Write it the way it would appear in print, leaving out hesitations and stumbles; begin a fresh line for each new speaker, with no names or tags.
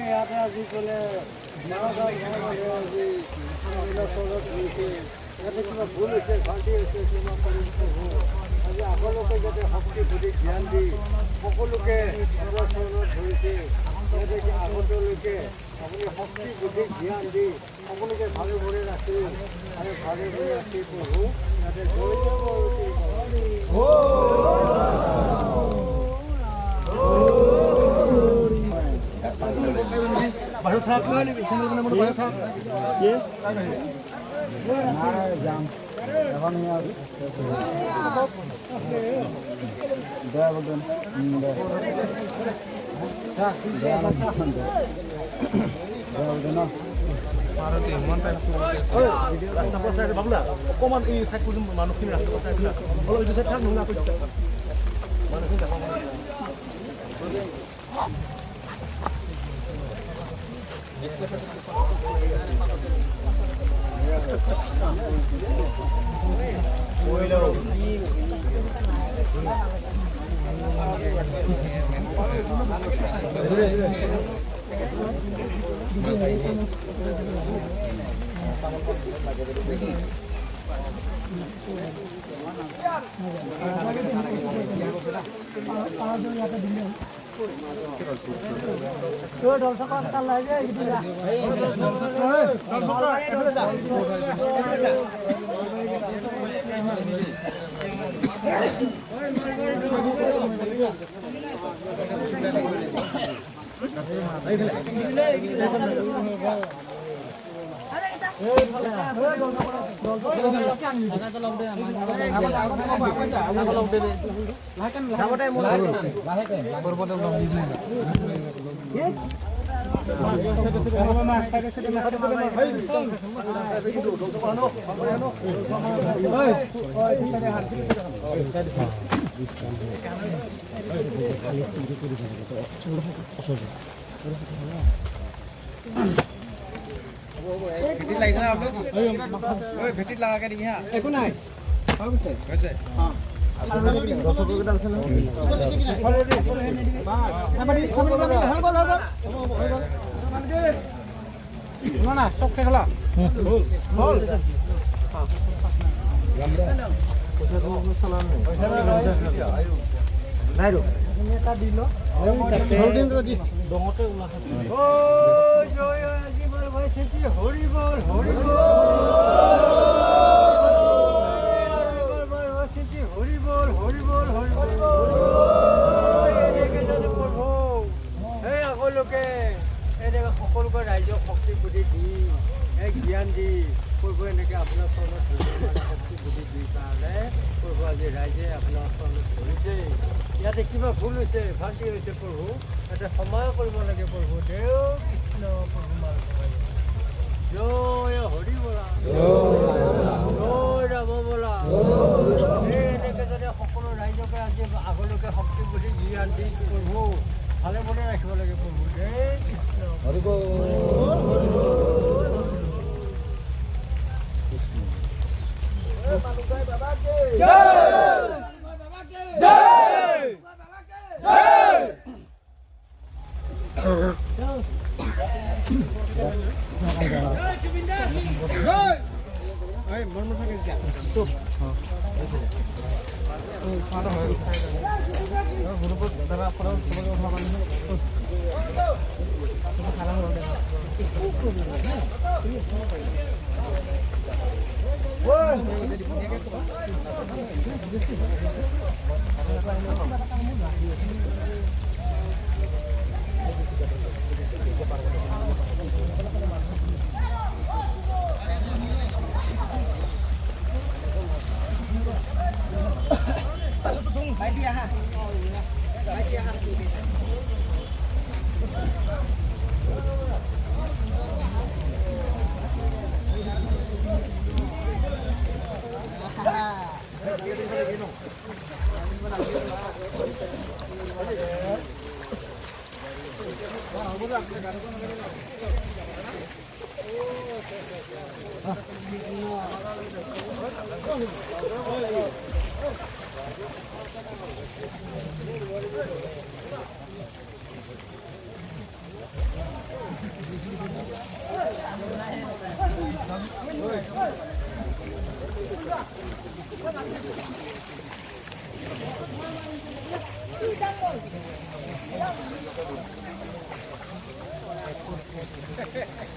ইয়াতে আজি ক'লে ইয়াতে কিবা ভুল হৈছে ভ্ৰান্তি হৈছে কিবা আজি আপোনালোকে যাতে শক্তি বুদ্ধি জ্ঞান দি সকলোকে আপোনাৰ চৰণত ধৰিছে যাতে আগলৈকে আপুনি শক্তি বুদ্ধি জ্ঞান দি সকলোকে ভালে ভৰে ৰাখি আৰু ভালে ভৰে ৰাখি প্ৰভু যাতে বাহিৰত থাক বাহিৰত থাক যাম এখন বাবুলা অকণমান এই চাইড মানুহখিনি ৰাস্তা চাই অলপ এইটো চাইড থাক নহ'লে আকৌ মানুহখিনি দেখা ভেটিত লাগাকে দিবি হা একো নাই হৈছে চব শেষ হল নাই এটা দিল ডঙতে হৰি বল হৰি বল হৰি বল হৰি বল হৰি বল এই সকলোকে এনেকৈ সকলোকে ৰাইজক শক্তি বুদ্ধি দি এক জ্ঞান দি প্ৰভু এনেকৈ আপোনাৰ চৰণত শক্তি বুদ্ধি দি কাৰণে প্ৰভু আজি ৰাইজে আপোনাৰ চৰণত ধৰিছে ইয়াতে কিবা ভুল হৈছে ভ্ৰান্তি হৈছে প্ৰভু ইয়াতে সময় কৰিব লাগে প্ৰভু দেও কৃষ্ণ প্ৰভু মাৰ জয় হৰি বলা জয় ৰাম বলা এনেকৈ যাতে সকলো ৰাইজকে আজি আগলৈকে শক্তি বুদ্ধি জ্ঞান দি প্ৰভু ভালে মনে ৰাখিব লাগে প্ৰভু জয় কৃষ্ণ হৰি বল
Hãy subscribe cho kênh Ghiền Mì Gõ để không bỏ lỡ